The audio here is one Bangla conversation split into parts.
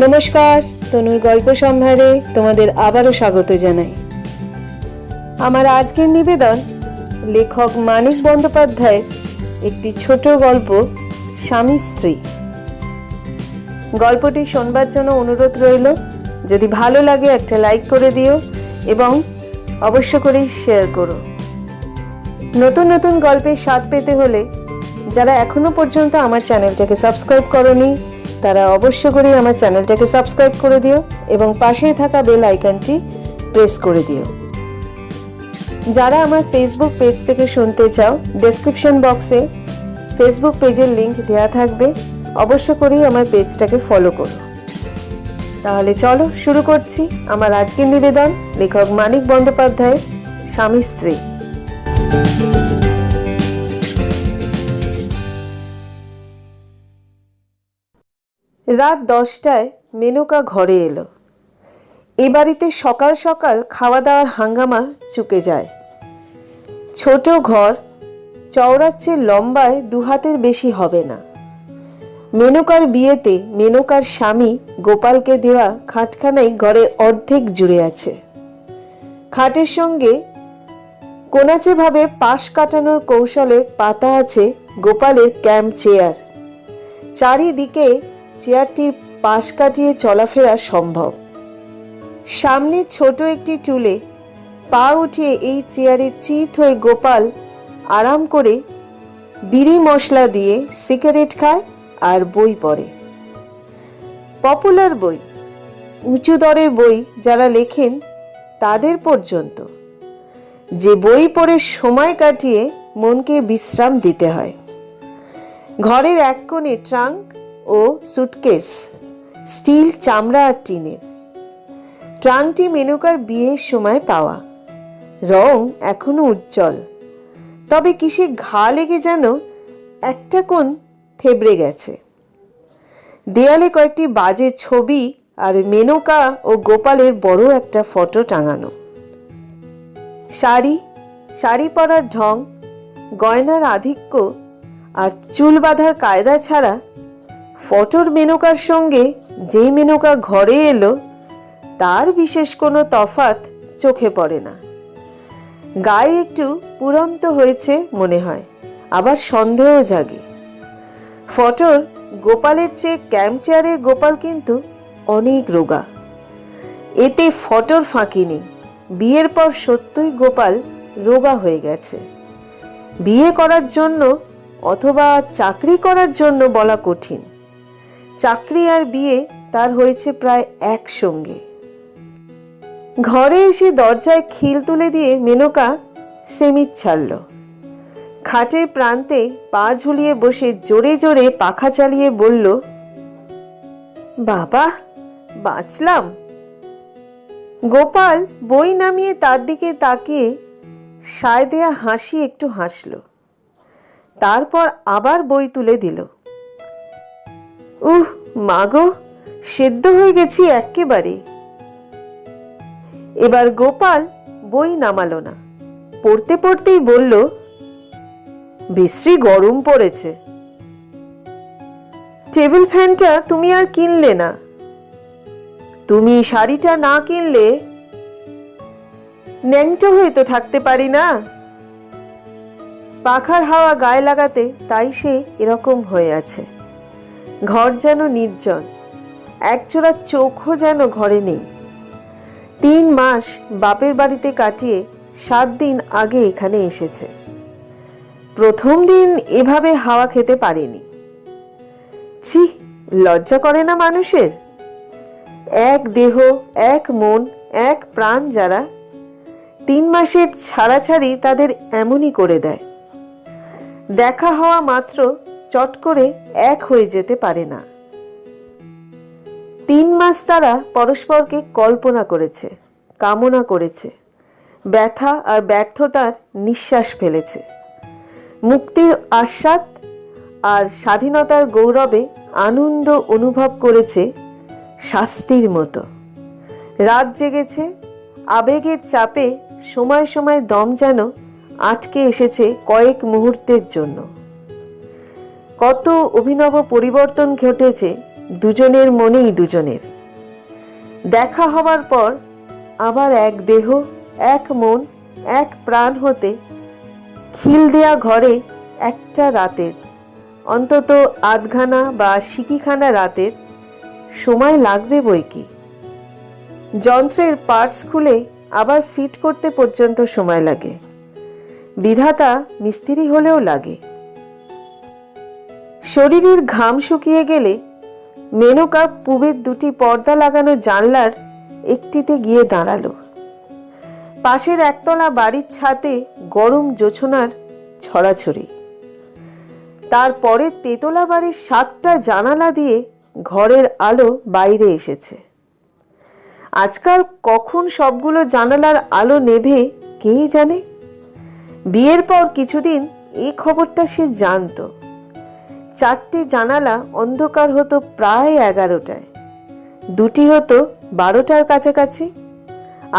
নমস্কার, তনুর গল্প সম্ভারে তোমাদের আবারও স্বাগত জানাই। আমার আজকের নিবেদন লেখক মানিক বন্দ্যোপাধ্যায়ের একটি ছোট গল্প স্বামী স্ত্রী। গল্পটি শোনবার জন্য অনুরোধ রইল। যদি ভালো লাগে একটা লাইক করে দিও এবং অবশ্য করেই শেয়ার করো। নতুন নতুন গল্পের স্বাদ পেতে হলে যারা এখনো পর্যন্ত আমার চ্যানেলটাকে সাবস্ক্রাইব করোনি তারা অবশ্য করেই আমার চ্যানেলটাকে সাবস্ক্রাইব করে দিও এবং পাশেই থাকা বেল আইকনটি প্রেস করে দিও। যারা আমার ফেসবুক পেজ থেকে শুনতে চাও, ডেসক্রিপশন বক্সে ফেসবুক পেজের লিংক দেওয়া থাকবে, অবশ্য করেই আমার পেজটাকে ফলো করো। তাহলে চলো শুরু করছি আমার আজকের নিবেদন লেখক মানিক বন্দ্যোপাধ্যায়ের স্বামী স্ত্রী। রাত 10টায় মেনকা ঘরে এলো। এ বাড়িতে সকাল সকাল খাওয়া দাওয়ার হাঙ্গামা চুকে যায়। ছোট ঘর, চওড়ার চেয়ে লম্বায় 2 হাতের বেশি হবে না। মেনকার বিয়েতে মেনকার স্বামী গোপালকে দেওয়া খাটখানাই ঘরের অর্ধেক জুড়ে আছে। খাটের সঙ্গে কোনাচেভাবে পাশ কাটানোর কৌশলে পাতা আছে গোপালের ক্যাম্প চেয়ার। চারিদিকে চেয়ারটির পাশ কাটিয়ে চলাফেরা সম্ভব। সামনে ছোট একটি টুলে পা উঠিয়ে এই চেয়ারে চিত হয়ে গোপাল আরাম করে বিড়ি মশলা দিয়ে সিগারেট খায় আর বই পড়ে। পপুলার বই, উঁচু দরের বই যারা লেখেন তাদের পর্যন্ত, যে বই পড়ে সময় কাটিয়ে মনকে বিশ্রাম দিতে হয়। ঘরের এক কোণে ট্রাঙ্ক ও সুটকেস, স্টিল, চামড়া আর টিনের। ট্রাঙ্কটি মেনকার বিয়ের সময় পাওয়া, রং এখনো উজ্জ্বল, তবে কিসে ঘা লেগে যেন একটা কোণ থেবড়ে গেছে। দেয়ালে কয়েকটি বাজে ছবি আর মেনকা ও গোপালের বড় একটা ফটো টাঙানো। শাড়ি পরার ঢং, গয়নার আধিক্য আর চুল বাঁধার কায়দা ছাড়া ফটোর মেনকার সঙ্গে যেই মেনকা ঘরে এলো তার বিশেষ কোনো তফাৎ চোখে পড়ে না। গায়ে একটু পুরন্ত হয়েছে মনে হয়, আবার সন্দেহ জাগে। ফটোর গোপালের চেয়ে ক্যাম্প চেয়ারের গোপাল কিন্তু অনেক রোগা। এতে ফটোর ফাঁকি নেই, বিয়ের পর সত্যই গোপাল রোগা হয়ে গেছে। বিয়ে করার জন্য অথবা চাকরি করার জন্য বলা কঠিন। চাকরি আর বিয়ে তার হয়েছে প্রায় একসঙ্গে। ঘরে এসে দরজায় খিল তুলে দিয়ে মেনকা সেমিট ছাড়ল। খাটের প্রান্তে পা ঝুলিয়ে বসে জোরে জোরে পাখা চালিয়ে বলল, বাবা বাঁচলাম। গোপাল বই নামিয়ে তার দিকে তাকিয়ে সায় দেয়া হাসি একটু হাসল, তারপর আবার বই তুলে দিল। মাগো, সেদ্ধ হয়ে গেছি একেবারে। এবার গোপাল বই নামালো না, পড়তে পড়তেই বলল, বিশ্রী গরম পড়েছে। টেবিল ফ্যানটা তুমি আর কিনলে না। তুমি শাড়িটা না কিনলে ন্যাংটো হয়ে তো থাকতে পারি না। পাখার হাওয়া গায়ে লাগাতে তাই সে এরকম হয়ে আছে। ঘর যেন নির্জন, একজোড়া চোখও যেন ঘরে নেই। 3 মাস বাপের বাড়িতে কাটিয়ে 7 দিন আগে এখানে এসেছে। প্রথম দিন এভাবে হাওয়া খেতে পারেনি। ছি, লজ্জা করে না মানুষের? এক দেহ, এক মন, এক প্রাণ যারা, 3 মাসের ছাড়াছাড়ি তাদের এমনই করে দেয়। দেখা হওয়া মাত্র চট করে এক হয়ে যেতে পারে না। 3 মাস তারা পরস্পরকে কল্পনা করেছে, কামনা করেছে, ব্যথা আর ব্যর্থতার নিঃশ্বাস ফেলেছে। মুক্তির আস্বাদ আর স্বাধীনতার গৌরবে আনন্দ অনুভব করেছে শাস্তির মতো। রাত জেগেছে, আবেগের চাপে সময় সময় দম যেন আটকে এসেছে কয়েক মুহূর্তের জন্য। কত অভিনব পরিবর্তন ঘটেছে দুজনের মনেই দুজনের। দেখা হবার পর আবার এক দেহ, এক মন, এক প্রাণ হতে খিল দেয়া ঘরে একটা রাতের, অন্তত আধখানা বা সিকিখানা রাতের সময় লাগবে বইকি। যন্ত্রের পার্টস খুলে আবার ফিট করতে পর্যন্ত সময় লাগে। বিধাতা মিস্ত্রি হলেও লাগে। শরীরের ঘাম শুকিয়ে গেলে মেনকা পূবের দুটি পর্দা লাগানো জানলার একটিতে গিয়ে দাঁড়ালো। পাশের একতলা বাড়ির ছাদে গরম জোছনার ছড়াছড়ি। তারপরে তেতলা বাড়ির 7টা জানালা দিয়ে ঘরের আলো বাইরে এসেছে। আজকাল কখন সবগুলো জানালার আলো নেভে কে জানে। বিয়ের পর কিছুদিন এই খবরটা সে জানত। 4টে জানালা অন্ধকার হতো প্রায় 11টায়, 2টি হতো 12টার কাছাকাছি,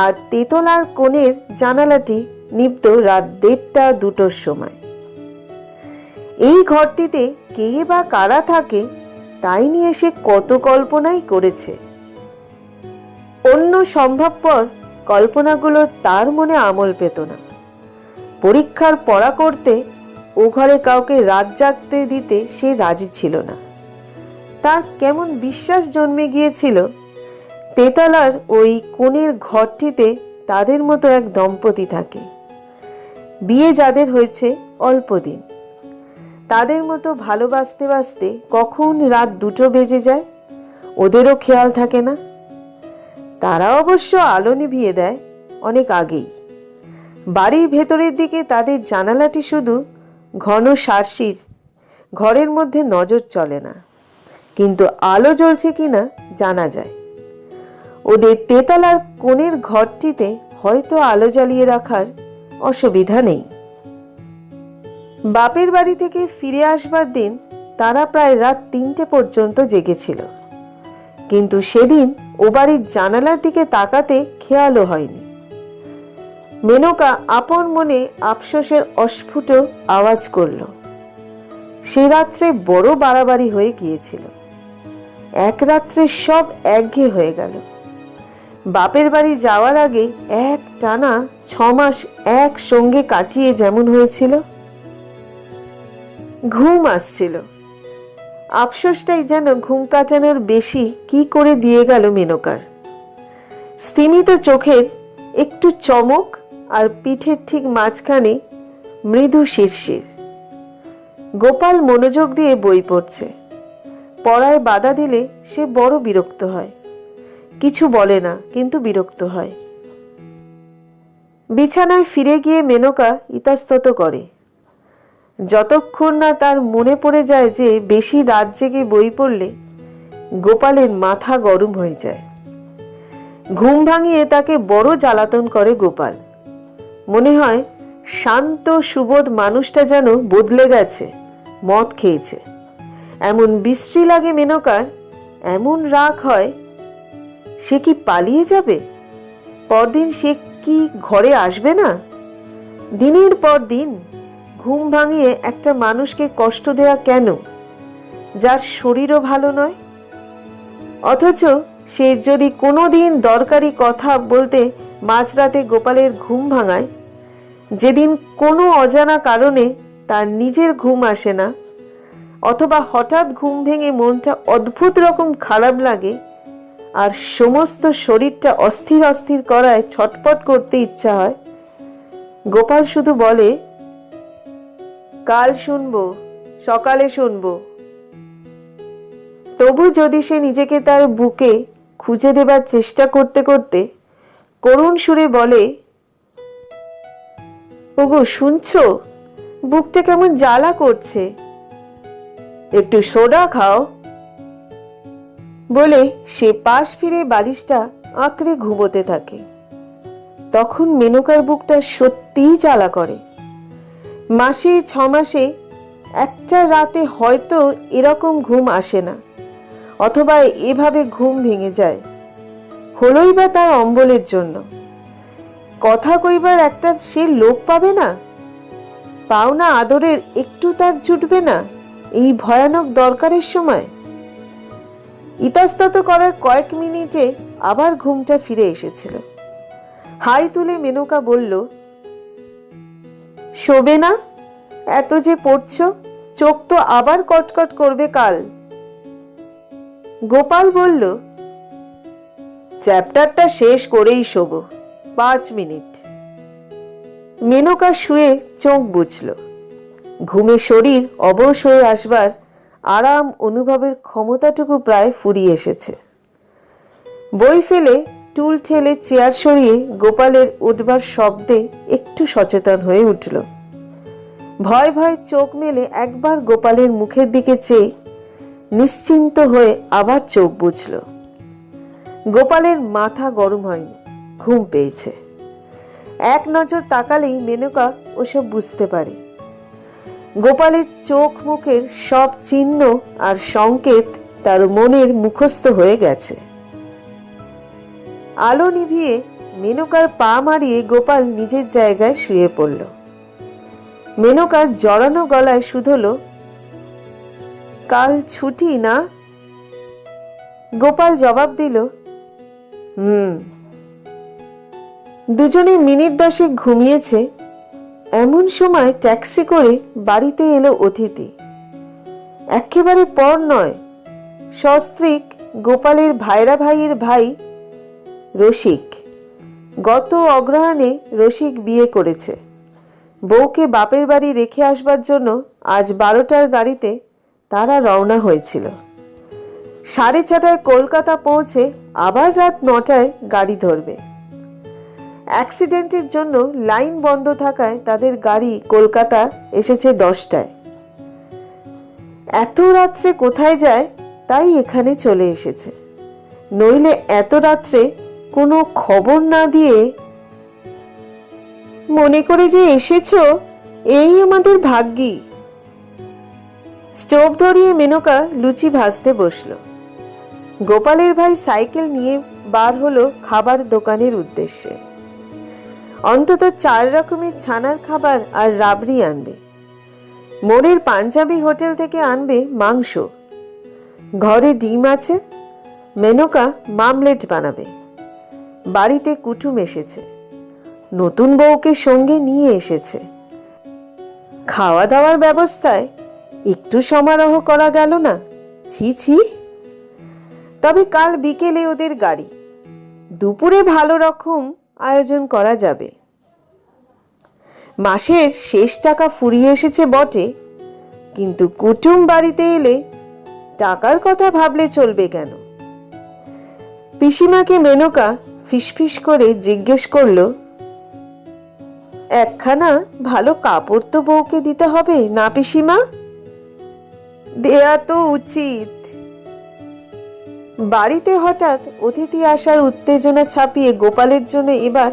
আর তেতলার কোণের জানালাটি নিভত রাত 1:30-2টোর সময়। এই ঘরটিতে কে বা কারা থাকে তাই নিয়ে সে কত কল্পনাই করেছে। অন্য সম্ভবপর কল্পনাগুলো তার মনে আমল পেত না। পরীক্ষার পড়া করতে ও ঘরে কাউকে রাত জাগতে দিতে সে রাজি ছিল না। তার কেমন বিশ্বাস জন্মে গিয়েছিল তেতলার ওই কোণের ঘরটিতে তাদের মতো এক দম্পতি থাকে। বিয়ে যাদের হয়েছে অল্প দিন, তাদের মতো ভালোবাসতে বাসতে কখন রাত 2টো বেজে যায় ওদেরও খেয়াল থাকে না। তারা অবশ্য আলো নিভিয়ে দেয় অনেক আগেই। বাড়ির ভেতরের দিকে তাদের জানালাটি শুধু ঘন সার্সির, ঘরের মধ্যে নজর চলে না, কিন্তু আলো জ্বলছে কিনা জানা যায়। ওদের তেতলার কোণের ঘরটিতে হয়তো আলো জ্বালিয়ে রাখার অসুবিধা নেই। বাপের বাড়ি থেকে ফিরে আসবার দিন তারা প্রায় রাত 3টে পর্যন্ত জেগেছিল, কিন্তু সেদিন ও বাড়ির জানালার দিকে তাকাতে খেয়ালও হয়নি। মেনকা আপন মনে আফসোসের অস্ফুট আওয়াজ করল। সে রাত্রে বড় বাড়াবাড়ি হয়ে গিয়েছিল। এক রাত্রে সব একঘেয়ে হয়ে গেল। বাপের বাড়ি যাওয়ার আগে এক টানা 6 মাস একসঙ্গে কাটিয়ে যেমন হয়েছিল। ঘুম আসছিল। আফসোসটাই যেন ঘুম কাটানোর বেশি কি করে দিয়ে গেল মেনকার। স্থিমিত চোখের একটু চমক আর পিঠের ঠিক মাঝখানে মৃদু শিরশির। গোপাল মনোযোগ দিয়ে বই পড়ছে। পড়ায় বাধা দিলে সে বড় বিরক্ত হয়। কিছু বলে না, কিন্তু বিরক্ত হয়। বিছানায় ফিরে গিয়ে মেনকা ইতস্তত করে। যতক্ষণ না তার মনে পড়ে যায় যে বেশি রাত জেগে বই পড়লে গোপালের মাথা গরম হয়ে যায়। ঘুম ভাঙিয়ে তাকে বড় জ্বালাতন করে গোপাল। মনে হয় শান্ত সুবোধ মানুষটা যেন বদলে গেছে, মদ খেয়েছে। এমন বিশ্রী লাগে মেনকার, এমন রাগ হয়। সে কি পালিয়ে যাবে? পরদিন সে কি ঘরে আসবে না? দিনের পর দিন ঘুম ভাঙিয়ে একটা মানুষকে কষ্ট দেওয়া কেন, যার শরীরও ভালো নয়? অথচ সে যদি কোনো দিন দরকারি কথা বলতে মাঝরাতে গোপালের ঘুম ভাঙায়, যেদিন কোনো অজানা কারণে তার নিজের ঘুম আসে না, অথবা হঠাৎ ঘুম ভেঙে মনটা অদ্ভুত রকম খারাপ লাগে আর সমস্ত শরীরটা অস্থির অস্থির করায় ছটপট করতে ইচ্ছা হয়, গোপাল শুধু বলে, কাল শুনবো, সকালে শুনবো। তবু যদি সে নিজেকে তার বুকে খুঁজে দেবার চেষ্টা করতে করতে করুণ সুরে বলে, ওগো শুনছো, বুকটা কেমন জ্বালা করছে, একটু সোডা খাও, বলে সে পাশ ফিরে বালিশটা আঁকড়ে ঘুমোতে থাকে। তখন মেনকার বুকটা সত্যিই জ্বালা করে। মাসে 6 মাসে একটা রাতে হয়তো এরকম ঘুম আসে না, অথবা এভাবে ঘুম ভেঙে যায়। হলোই বা তার অম্বলের জন্য। কথা কইবার একটা সে লোক পাবে না? পাওনা আদরের একটু তার জুটবে না এই ভয়ানক দরকারের সময়? ইতস্তত করার কয়েক মিনিটে আবার ঘুমটা ফিরে এসেছিল। হাই তুলে মেনকা বলল, শোবে না? এত যে পড়ছ, চোখ তো আবার কটকট করবে কাল। গোপাল বলল, চ্যাপ্টারটা শেষ করেই শোবো, 5 মিনিট। মেনকা শুয়ে চোখ বুঝল। ঘুমে শরীর অবশ হয়ে আসবার আরাম অনুভবের ক্ষমতাটুকু প্রায় ফুরিয়ে এসেছে। বই ফেলে টুল ঠেলে চেয়ার সরিয়ে গোপালের উঠবার শব্দে একটু সচেতন হয়ে উঠল। ভয় ভয় চোখ মেলে একবার গোপালের মুখের দিকে চেয়ে নিশ্চিন্ত হয়ে আবার চোখ বুঝল। গোপালের মাথা গরম হয়নি, ঘুম পেয়েছে। এক নজর তাকালেই মেনকা ওসব বুঝতে পারে। গোপালের চোখ মুখের সব চিহ্ন আর সংকেত তার মনের মুখস্থ হয়ে গেছে। আলো নিভিয়ে মেনকার পা মারিয়ে গোপাল নিজের জায়গায় শুয়ে পড়ল। মেনকার জড়ানো গলায় শুধল, কাল ছুটি না? গোপাল জবাব দিল, দুজনে মিনিট 10 ঘুমিয়েছে। এমন সময় ট্যাক্সি করে বাড়িতে এলো অতিথি। একেবারে পর নয়, সস্ত্রীক গোপালের ভাইরা ভাইয়ের ভাই রসিক। গত অগ্রহায়ণে রসিক বিয়ে করেছে। বউকে বাপের বাড়ি রেখে আসবার জন্য আজ 12টার গাড়িতে তারা রওনা হয়েছিল। 6:30টায় কলকাতা পৌঁছে আবার রাত 9টায় গাড়ি ধরবে। অ্যাক্সিডেন্টের জন্য লাইন বন্ধ থাকায় তাদের গাড়ি কলকাতা এসেছে 10টায়। এত রাত্রে কোথায় যায় তাই এখানে চলে এসেছে। নইলে এত রাত্রে কোনো খবর না দিয়ে মনে করে যে এসেছো, এই আমাদের ভাগ্যি। স্টোভ ধরিয়ে মেনকা লুচি ভাজতে বসল। গোপালের ভাই সাইকেল নিয়ে বার হলো খাবার দোকানের উদ্দেশ্যে। অন্তত 4 রকমের ছানার খাবার আর রাবড়ি আনবে। মোড়ের পাঞ্জাবি হোটেল থেকে আনবে মাংস। ঘরে ডিম আছে। মেনকা মামলেট বানাবে। বাড়িতে কুটুম এসেছে। নতুন বউকে সঙ্গে নিয়ে এসেছে। খাওয়া দাওয়ার ব্যবস্থায় একটু সমারোহ করা গেল না? ছি ছি। তবে কাল বিকেলে ওদের গাড়ি, দুপুরে ভালো রকম আয়োজন করা যাবে। মাসের শেষ টাকা ফুরিয়ে এসেছে বটে, কিন্তু কুটুম বাড়িতে এলে টাকার কথা ভাবলে চলবে কেন? পিসিমাকে মেনকা ফিসফিস করে জিজ্ঞেস করল, একখানা ভালো কাপড় তো বউকে দিতে হবে না পিসিমা? দেয়া তো উচিত। বাড়িতে হঠাৎ অতিথি আসার উত্তেজনা ছাপিয়ে গোপালের জন্য এবার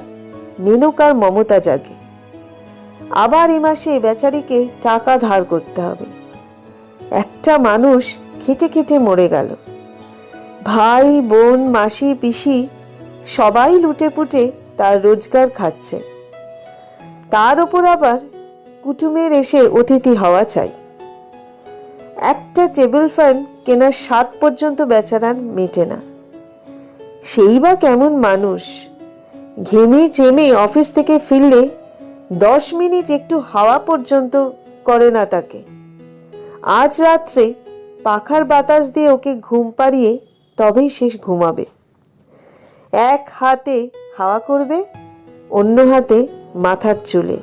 মেনকার মমতা জাগে। আবার এ মাসে বেচারিকে টাকা ধার করতে হবে। একটা মানুষ খেটে খেটে মরে গেল। ভাই বোন মাসি পিসি সবাই লুটে পুটে তার রোজগার খাচ্ছে। তার উপর আবার কুটুমের এসে অতিথি হওয়া চাই। একটা টেবিল ফ্যান কেনার স্বাদ পর্যন্ত বেচারার মেটে না। সেই বা কেমন মানুষ! ঘেমে চেমে অফিস থেকে ফিরলে 10 মিনিট একটু হাওয়া পর্যন্ত করে না তাকে। আজ রাত্রে পাখার বাতাস দিয়ে ওকে ঘুম পাড়িয়ে তবেই সে ঘুমাবে। এক হাতে হাওয়া করবে, অন্য হাতে মাথার চুলে।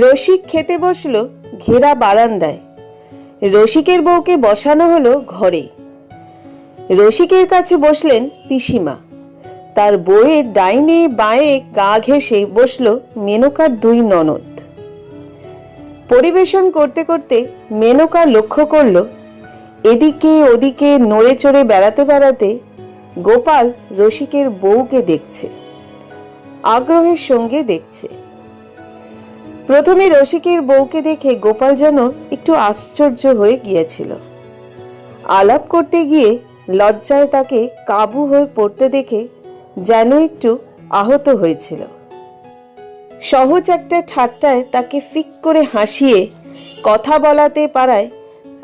রসিক খেতে বসলো ঘেরা বারান্দায়। রসিকের বউকে বসানো হলো ঘরে। রসিকের কাছে বসলেন পিসিমা। তার বউয়ের ডাইনে বাঁয়ে গা ঘেঁষে বসল মেনকার 2 ননদ। পরিবেশন করতে করতে মেনকা লক্ষ্য করল, এদিকে ওদিকে নড়ে চড়ে বেড়াতে বেড়াতে গোপাল রসিকের বউকে দেখছে, আগ্রহের সঙ্গে দেখছে। প্রথমে রসিকের বউকে দেখে গোপাল যেন একটু আশ্চর্য হয়ে গিয়েছিল। আলাপ করতে গিয়ে লজ্জায় তাকে কাবু হয়ে পড়তে দেখে যেন একটু আহত হয়েছিল। সহজ একটা ঠাট্টায় তাকে ফিক করে হাসিয়ে কথা বলাতে পারায়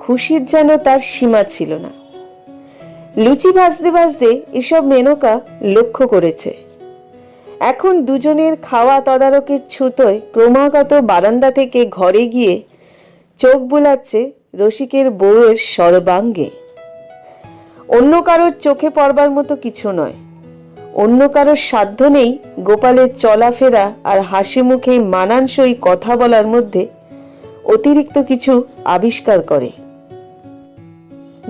খুশির যেন তার সীমা ছিল না। লুচি ভাজতে ভাজতে এসব মেনকা লক্ষ্য করেছে। এখন দুজনের খাওয়া তদারকির ছুতোয় ক্রমাগত বারান্দা থেকে ঘরে গিয়ে চোখ বুলাচ্ছে রসিকের বউয়ের সর্বাঙ্গে। অন্য কারোর চোখে পড়বার মতো কিছু নয়, অন্য কারোর সাধ্য নেই গোপালের চলাফেরা আর হাসি মুখে মানানসই কথা বলার মধ্যে অতিরিক্ত কিছু আবিষ্কার করে।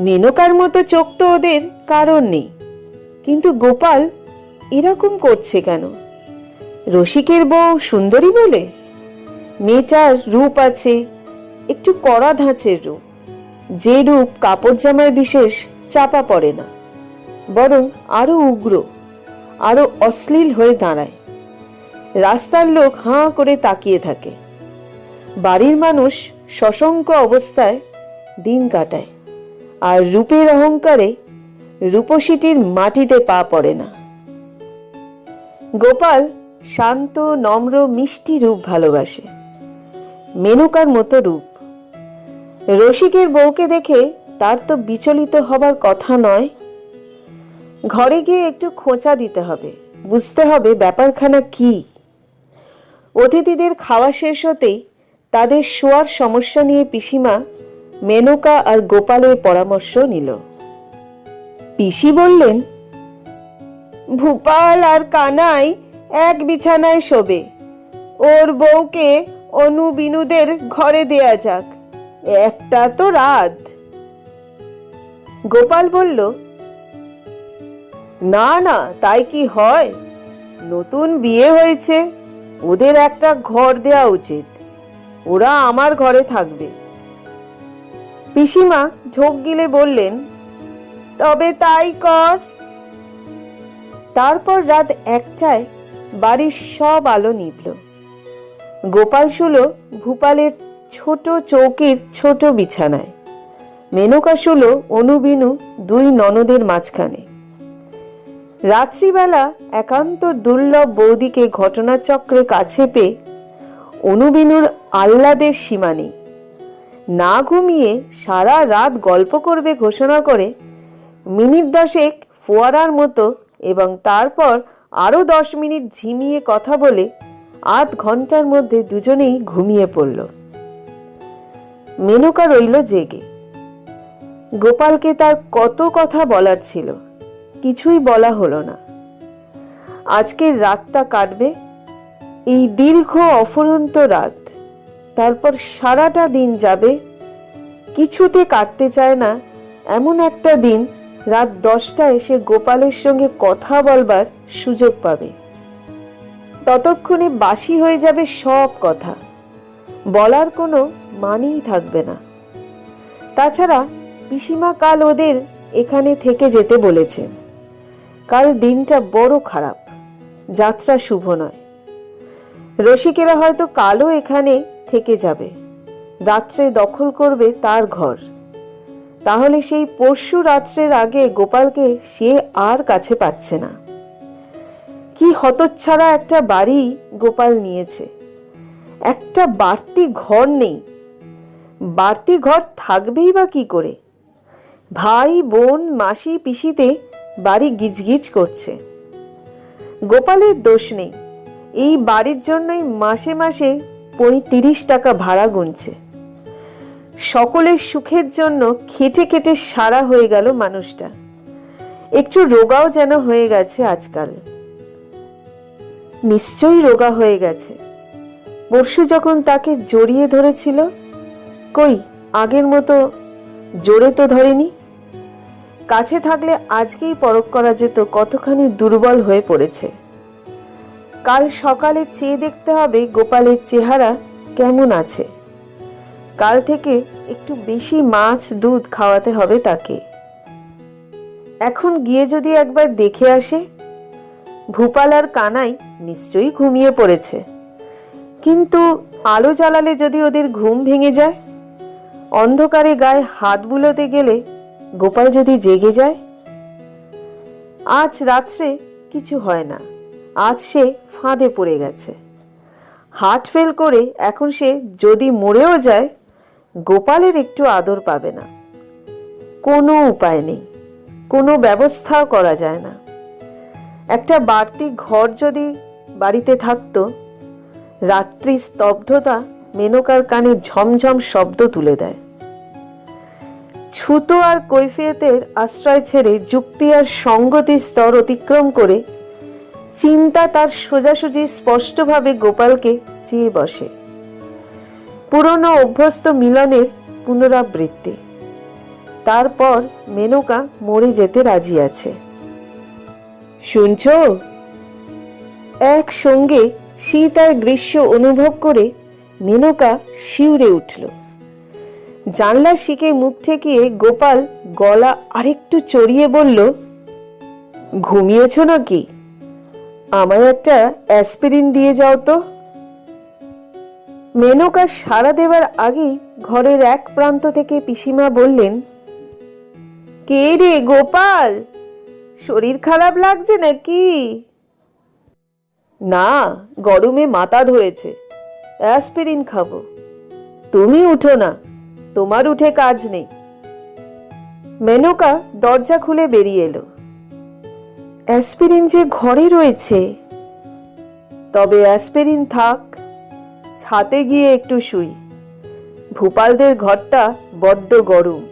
মেনকার মতো চোখ তো ওদের কারণ নেই, কিন্তু গোপাল এরকম করছে কেন? রসিকের বউ সুন্দরী বলে? মেয়েটার রূপ আছে, একটু কড়া ধাঁচের রূপ, যে রূপ কাপড় জামায় বিশেষ চাপা পড়ে না, বরং আরো উগ্র, আরো অশ্লীল হয়ে দাঁড়ায়। রাস্তার লোক হাঁ করে তাকিয়ে থাকে, বাড়ির মানুষ সশঙ্ক অবস্থায় দিন কাটায়, আর রূপের অহংকারে রূপসীটির মাটিতে পা পড়ে না। গোপাল শান্ত, নম্র, মিষ্টি রূপ ভালোবাসে, মেনকার মতো রূপ। রসিকের বউকে দেখে তার তো বিচলিত হবার কথা নয়। ঘরে গিয়ে একটু খোঁচা দিতে হবে, বুঝতে হবে ব্যাপারখানা কি। অতিথিদের খাওয়া শেষ হতেই তাদের শোয়ার সমস্যা নিয়ে পিসিমা মেনকা আর গোপালের পরামর্শ নিল। পিসি বললেন, ভূপাল আর কানাই এক বিছানায় শোবে, ওর বউকে অনু বিনুদের ঘরে দেয়া যাক, একটা তো রাত। গোপাল বলল, না না, তাই কি হয়? নতুন বিয়ে হয়েছে, ওদের একটা ঘর দেওয়া উচিত, ওরা আমার ঘরে থাকবে। পিসিমা ঝোঁক গিলে বললেন, তবে তাই কর। তারপর রাত 1টায় বাড়ির সব আলো নিভল। গোপাল শুল ভূপালের ছোট চৌকির ছোট বিছানায়, মেনকা শুল অনুবিনু দুই ননদের মাঝখানে। রাত্রিবেলা একান্ত দুর্লভ বৌদিকে ঘটনাচক্রে কাছে পেয়ে অনুবিনুর আহ্লাদের সীমা নেই। না ঘুমিয়ে সারা রাত গল্প করবে ঘোষণা করে মিনিট 10 ফোয়ারার মতো, এবং তারপর আরো 10 মিনিট ঝিমিয়ে কথা বলে আধ ঘন্টার মধ্যে দুজনেই ঘুমিয়ে পড়ল। মেনকা রইল জেগে। গোপালকে তার কত কথা বলার ছিল, কিছুই বলা হলো না। আজকের রাতটা কাটবে, এই দীর্ঘ অফুরন্ত রাত, তারপর সারাটা দিন যাবে। কিছুতে কাটতে চায় না এমন একটা দিন রাত 10টায় এসে গোপালের সঙ্গে কথা বলবার সুযোগ পাবে। ততক্ষণে বাসি হয়ে যাবে সব কথা, বলার কোনো মানেই থাকবে না। তাছাড়া পিসিমা কাল ওদের এখানে থেকে যেতে বলেছেন। কাল দিনটা বড় খারাপ, যাত্রা শুভ নয়। রসিকেরা হয়তো কালও এখানে থেকে যাবে, রাত্রে দখল করবে তার ঘর। তাহলে সেই পরশু রাত্রের আগে গোপালকে সে আর কাছে পাচ্ছে না। কি হতচ্ছাড়া একটা বাড়ি গোপাল নিয়েছে, একটা বাড়তি ঘর নেই। বাড়তি ঘর থাকবেই বা কি করে? ভাই বোন মাসি পিসিতে বাড়ি গিজগিজ করছে। গোপালের দোষ নেই, এই বাড়ির জন্যই মাসে মাসে 35 টাকা ভাড়া গুনছে। সকলের সুখের জন্য খেটে খেটে সারা হয়ে গেল মানুষটা, একটু রোগাও যেন হয়ে গেছে আজকাল। নিশ্চয়ই রোগা হয়ে গেছে। পরশু যখন তাকে জড়িয়ে ধরেছিল, কই আগের মতো জোরে তো ধরেনি। কাছে থাকলে আজকেই পরখ করা যেত কতখানি দুর্বল হয়ে পড়েছে। কাল সকালে চেয়ে দেখতে হবে গোপালের চেহারা কেমন আছে। কাল থেকে একটু বেশি মাছ দুধ খাওয়াতে হবে তাকে। এখন গিয়ে যদি একবার দেখে আসে। ভূপাল আর কানাই নিশ্চয়ই ঘুমিয়ে পড়েছে, কিন্তু আলো জ্বালালে যদি ওদের ঘুম ভেঙে যায়, অন্ধকারে গায়ে হাত বুলোতে গেলে গোপাল যদি জেগে যায়। আজ রাত্রে কিছু হয় না, আজ সে ফাঁদে পড়ে গেছে। হার্ট ফেল করে এখন সে যদি মরেও যায়, গোপালের একটু আদর পাবে না। কোনো উপায় নেই, কোনো ব্যবস্থাও করা যায় না। একটা বাড়তি ঘর যদি বাড়িতে থাকতো, রাত্রি স্তব্ধতা মেনকার কানে ঝমঝম শব্দ তুলে দেয়। ছুতো আর কৈফিয়তের আশ্রয় ছেড়ে যুক্তি আর সঙ্গতির স্তর অতিক্রম করে চিন্তা তার সোজাসুজি স্পষ্টভাবে গোপালকে চেয়ে বসে। পুরনো অভ্যস্ত মিলনের পুনরাবৃত্তি। তারপর মেনকা মরে যেতে রাজি আছে। শুনছ? একসঙ্গে শীত আর গ্রীষ্ম অনুভব করে মেনকা শিউরে উঠল। জানলার শিকে মুখ ঠেকিয়ে গোপাল গলা আরেকটু চড়িয়ে বলল, ঘুমিয়েছ নাকি? আমায় একটা অ্যাসপিরিন দিয়ে যাও তো। মেনকা সাড়া দেবার আগেই ঘরের এক প্রান্ত থেকে পিসিমা বললেন, কে রে গোপাল, শরীর খারাপ লাগছে নাকি? না, গরমে মাথা ধরেছে, অ্যাসপিরিন খাবো। তুমি উঠো না, তোমার উঠে কাজ নেই। মেনকা দরজা খুলে বেরিয়ে এলো। অ্যাসপিরিন যে ঘরে রয়েছে। তবে অ্যাসপিরিন থাক, ছাতে গিয়ে একটু শুই। ভূপালদের ঘরটা বড্ড গরম।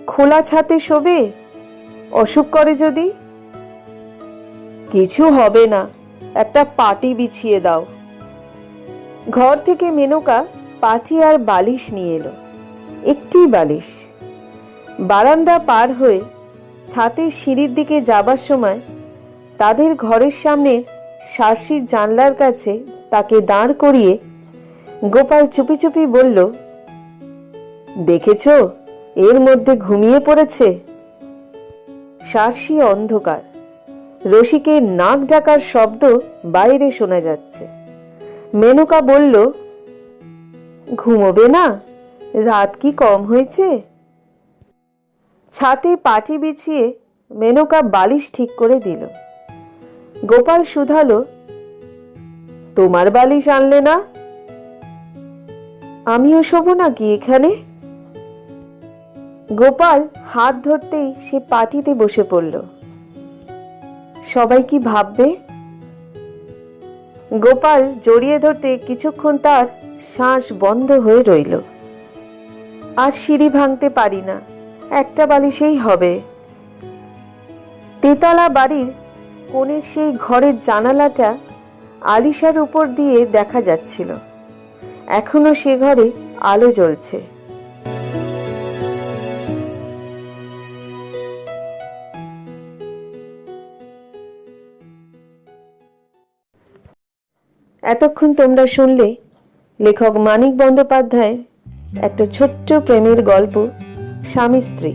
খোলা ছাতে শোবে? অসুখ করে যদি? কিছু হবে না, একটা পাটি বিছিয়ে দাও। ঘর থেকে মেনকা পাটি আর বালিশ নিয়ে এলো। একটি বালিশ। বারান্দা পার হয়ে ছাতের সিঁড়ির দিকে যাবার সময় তাদের ঘরের সামনের সার্সির জানলার কাছে তাকে দাঁড় করিয়ে গোপাল চুপি চুপি বলল, দেখেছ, এর মধ্যে ঘুমিয়ে পড়েছে। সার্সি অন্ধকার। রসিকের নাক ডাকার শব্দ বাইরে শোনা যাচ্ছে। মেনকা বলল, ঘুমোবে না? রাত কি কম হয়েছে? ছাতে পাটি বিছিয়ে মেনকা বালিশ ঠিক করে দিল। গোপাল শুধালো, তোমার বালিশ আনলে না? আমিও শোবো নাকি এখানে? গোপাল হাত ধরতেই সে পাটিতে বসে পড়ল। সবাই কি ভাববে? গোপাল জড়িয়ে ধরতে কিছুক্ষণ তার শ্বাস বন্ধ হয়ে রইল। আর সিঁড়ি ভাঙতে পারি না, একটা বালিশেই হবে। তেতলা বাড়ির কোণের সেই ঘরের জানালাটা আলিশার উপর দিয়ে দেখা যাচ্ছিল। এখনো সে ঘরে আলো জ্বলছে। এতক্ষণ তোমরা শুনলে লেখক মানিক বন্দ্যোপাধ্যায় একটা ছোট্ট প্রেমের গল্প, স্বামী স্ত্রী।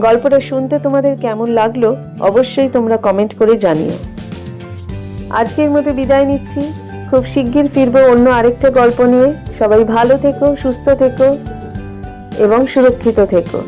গল্পটা শুনতে তোমাদের কেমন লাগলো অবশ্যই তোমরা কমেন্ট করে জানিও। আজকের মতো বিদায় নিচ্ছি। খুব শিগগির ফিরবো অন্য আরেকটা গল্প নিয়ে। সবাই ভালো থেকো, সুস্থ থেকো এবং সুরক্ষিত থেকো।